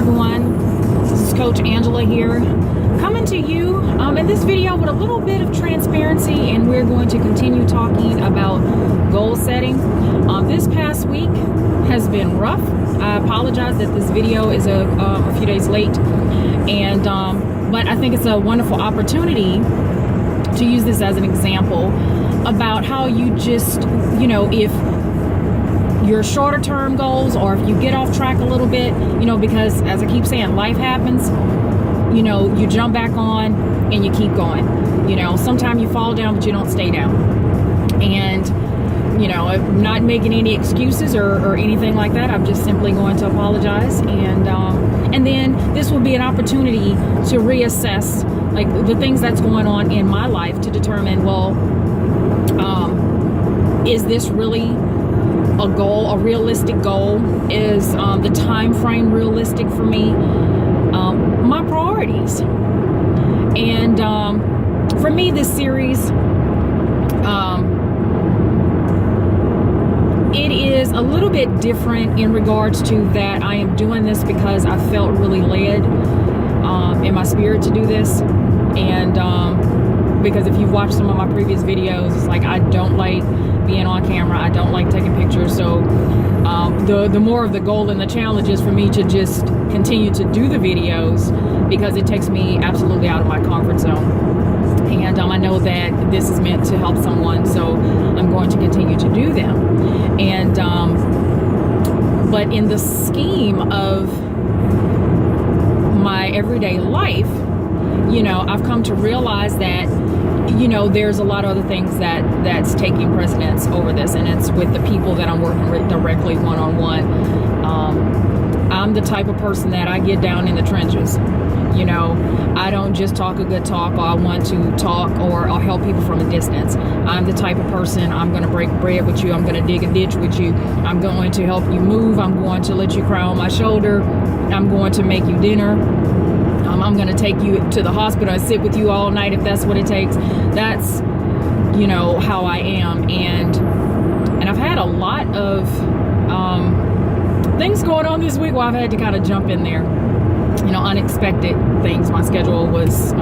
everyone. This is Coach Angela here, coming to you in this video with a little bit of transparency, and we're going to continue talking about goal setting. This past week has been rough. I apologize that this video is a few days late, and but I think it's a wonderful opportunity to use this as an example about how you just, if your shorter term goals, or if you get off track a little bit, because as I keep saying, life happens, you jump back on and you keep going. Sometimes you fall down, but you don't stay down. And, I'm not making any excuses or anything like that. I'm just simply going to apologize. And then this will be an opportunity to reassess like the things that's going on in my life to determine, well, is this really a goal, a realistic goal? Is the time frame realistic for me? My priorities. And for me, this series, it is a little bit different in regards to that I am doing this because I felt really led in my spirit to do this. And because if you've watched some of my previous videos, it's like I don't like being on camera. I don't like taking pictures. So the more of the goal and the challenge is for me to just continue to do the videos, because it takes me absolutely out of my comfort zone. And I know that this is meant to help someone, so I'm going to continue to do them. And but in the scheme of my everyday life, I've come to realize that there's a lot of other things that's taking precedence over this, and it's with the people that I'm working with directly one-on-one. I'm the type of person that I get down in the trenches. I don't just talk a good talk, or I want to talk or help people from a distance. I'm the type of person, I'm going to break bread with you. I'm going to dig a ditch with you. I'm going to help you move. I'm going to let you cry on my shoulder. I'm going to make you dinner. I'm going to take you to the hospital and sit with you all night if that's what it takes. That's, how I am. And I've had a lot of things going on this week where I've had to kind of jump in there. Unexpected things. My schedule was,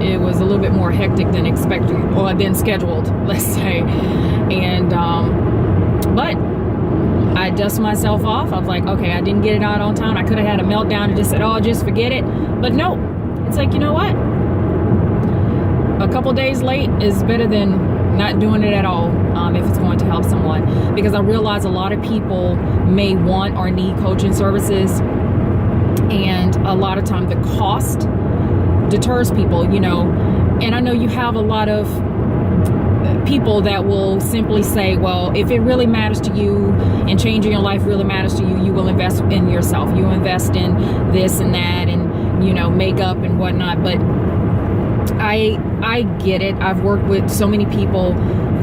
it was a little bit more hectic than expected, or than scheduled, let's say. And, but I dust myself off. I was like, okay, I didn't get it out on time. I could have had a meltdown and just said, oh, just forget it. But no, it's like, you know what? A couple days late is better than not doing it at all, if it's going to help someone. Because I realize a lot of people may want or need coaching services, and a lot of time the cost deters people, and I know you have a lot of people that will simply say, well, if it really matters to you and changing your life really matters to you, you will invest in yourself. You invest in this and that and, makeup and whatnot. But I get it. I've worked with so many people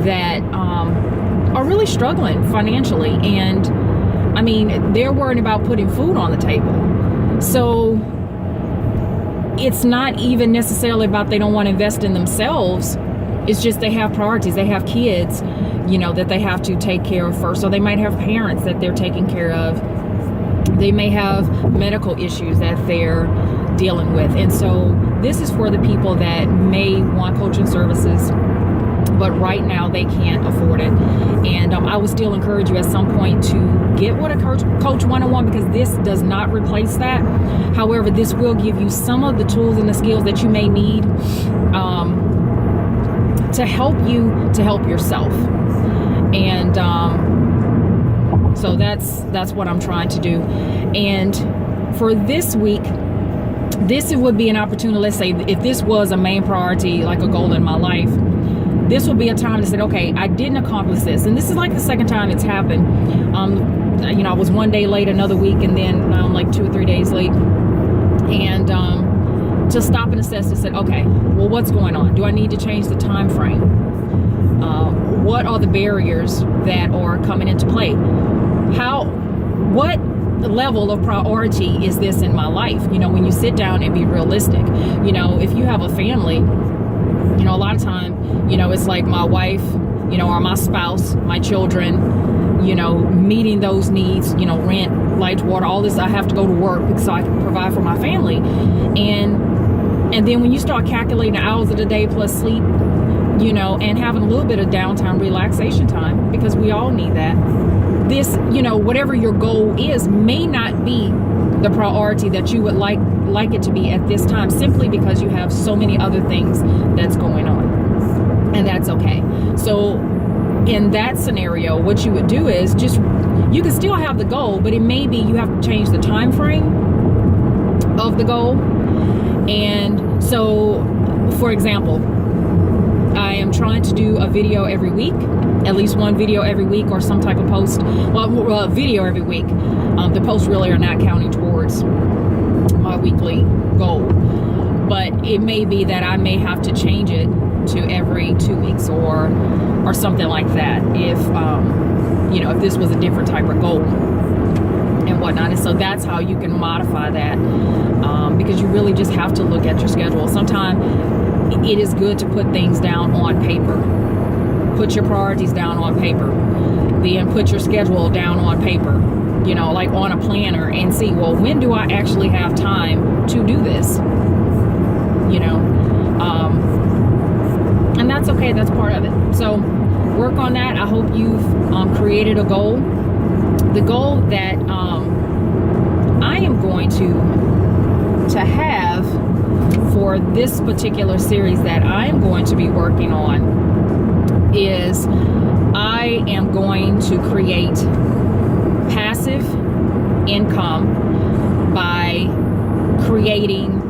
that are really struggling financially. And I mean, they're worrying about putting food on the table. So it's not even necessarily about they don't want to invest in themselves. It's just they have priorities. They have kids, that they have to take care of first. So they might have parents that they're taking care of. They may have medical issues that they're dealing with. And so this is for the people that may want coaching services, but right now they can't afford it. And I would still encourage you at some point to get with a coach one-on-one, because this does not replace that. However, this will give you some of the tools and the skills that you may need to help you to help yourself. And so that's what I'm trying to do. And for this week, this would be an opportunity. Let's say if this was a main priority, like a goal in my life, this would be a time to say, okay, I didn't accomplish this. And this is like the second time it's happened. I was one day late another week, and then like 2 or 3 days late. And to stop and assess and said, okay, well, what's going on? Do I need to change the time frame? What are the barriers that are coming into play? What level of priority is this in my life? When you sit down and be realistic, if you have a family, a lot of time, it's like my wife, or my spouse, my children, meeting those needs, rent, lights, water, all this. I have to go to work so I can provide for my family. And then when you start calculating the hours of the day plus sleep, you know, and having a little bit of downtime, relaxation time, because we all need that. This, you know, whatever your goal is may not be the priority that you would like it to be at this time, simply because you have so many other things that's going on, and that's okay. So in that scenario, what you would do is just, you can still have the goal, but it may be you have to change the time frame of the goal. And so, for example, I am trying to do a video every week, at least one video every week, or some type of post. Well, a video every week. The posts really are not counting towards my weekly goal, but it may be that I may have to change it to every 2 weeks or something like that, if you know, if this was a different type of goal and whatnot. And so that's how you can modify that, because you really just have to look at your schedule. Sometimes it is good to put things down on paper. Put your priorities down on paper, then put your schedule down on paper, you know, like on a planner, and see, well, when do I actually have time to do this, you know? And that's okay, that's part of it. So work on that. I hope you've created a goal. The goal that I am going to have for this particular series that I am going to be working on is, I am going to create passive income by creating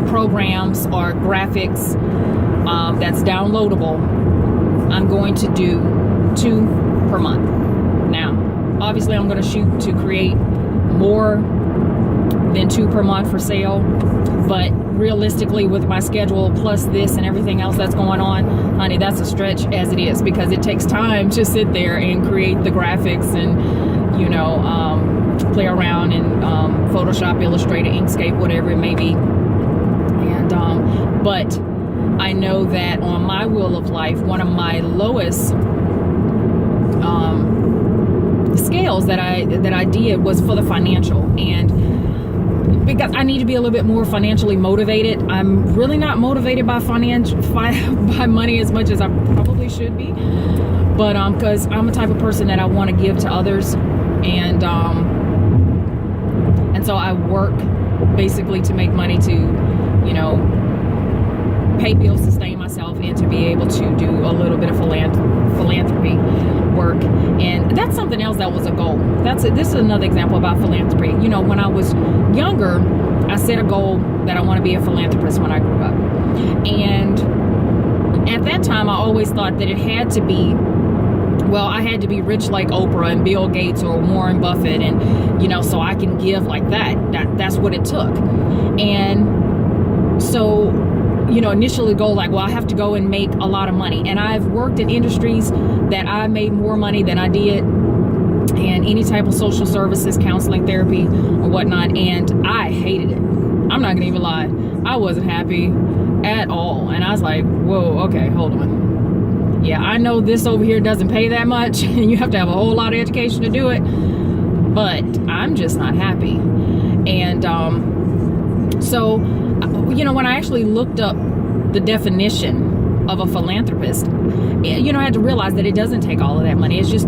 programs or graphics that's downloadable. I'm going to do 2 per month. Now, obviously I'm going to shoot to create more than 2 per month for sale, but realistically, with my schedule plus this and everything else that's going on, honey, that's a stretch as it is, because it takes time to sit there and create the graphics and, you know, play around in Photoshop, Illustrator, Inkscape, whatever it may be. And but I know that on my wheel of life, one of my lowest scales that I did was for the financial, and because I need to be a little bit more financially motivated. I'm really not motivated by by money as much as I probably should be, but because I'm the type of person that I want to give to others, and so I work basically to make money to, you know, pay bills, sustain myself, and to be able to do a little bit of philanthropy work. And that's something else that was a goal. This is another example about philanthropy. You know, when I was younger, I set a goal that I want to be a philanthropist when I grew up. And at that time, I always thought that it had to be, well, I had to be rich like Oprah and Bill Gates or Warren Buffett, and, you know, so I can give like that. That's what it took. And so, you know, initially go like, well, I have to go and make a lot of money. And I've worked in industries that I made more money than I did in any type of social services, counseling, therapy, or whatnot. And I hated it. I'm not gonna even lie. I wasn't happy at all. And I was like, whoa, okay, hold on. Yeah, I know this over here doesn't pay that much and you have to have a whole lot of education to do it, but I'm just not happy. And so, you know, when I actually looked up the definition of a philanthropist, you know, I had to realize that it doesn't take all of that money. It's just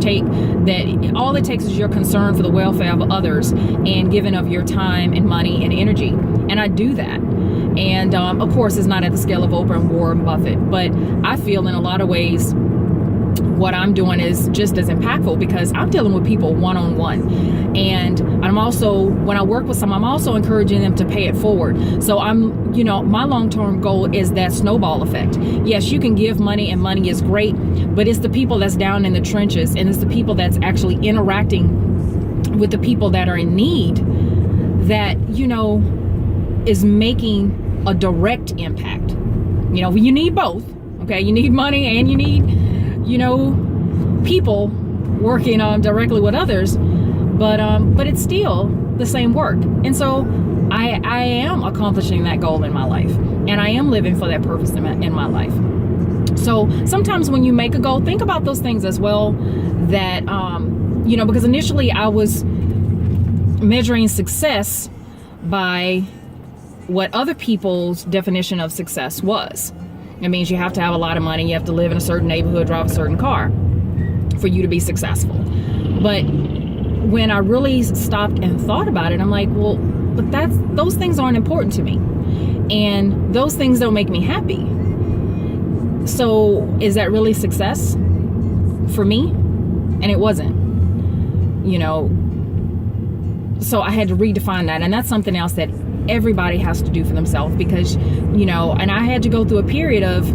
all it takes is your concern for the welfare of others and giving of your time and money and energy. And I do that. And of course, it's not at the scale of Oprah and Warren Buffett, but I feel in a lot of ways what I'm doing is just as impactful, because I'm dealing with people one-on-one. And I'm also, when I work with someone, I'm also encouraging them to pay it forward. So I'm, you know, my long-term goal is that snowball effect. Yes, you can give money and money is great, but it's the people that's down in the trenches, and it's the people that's actually interacting with the people that are in need that, you know, is making a direct impact. You know, you need both. Okay, you need money and you need, you know, people working directly with others, but it's still the same work. And so I am accomplishing that goal in my life, and I am living for that purpose in my life. So sometimes when you make a goal, think about those things as well, that you know, because initially I was measuring success by what other people's definition of success was. It means you have to have a lot of money, you have to live in a certain neighborhood, drive a certain car for you to be successful. But when I really stopped and thought about it, I'm like, well, but those things aren't important to me, and those things don't make me happy. So is that really success for me? And it wasn't, you know. So I had to redefine that, and that's something else that everybody has to do for themselves, because, you know, and I had to go through a period of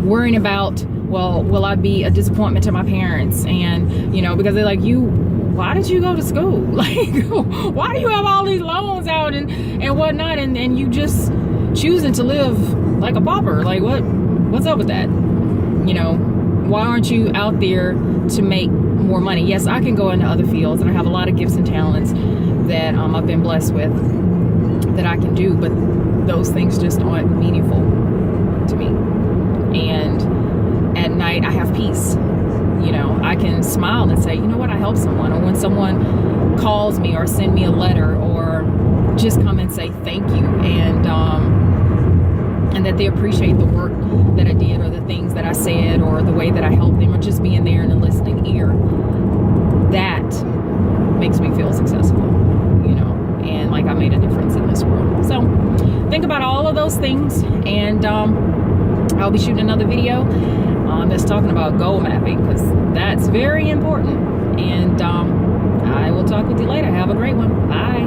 worrying about, well, will I be a disappointment to my parents? And, you know, because they're like, why did you go to school? Like, why do you have all these loans out and whatnot, and you just choosing to live like a pauper? Like, what's up with that? You know, why aren't you out there to make more money? Yes, I can go into other fields, and I have a lot of gifts and talents that I've been blessed with that I can do, but those things just aren't meaningful to me. And at night I have peace. You know, I can smile and say, you know what, I helped someone. Or when someone calls me or send me a letter, or just come and say thank you, and that they appreciate the work that I did, or the things that I said, or the way that I helped them, or just being there in a listening ear, that makes me feel successful, you know, and like I made a difference in this world. So think about all of those things, and I'll be shooting another video that's talking about goal mapping, because that's very important. And I will talk with you later. Have a great one. Bye.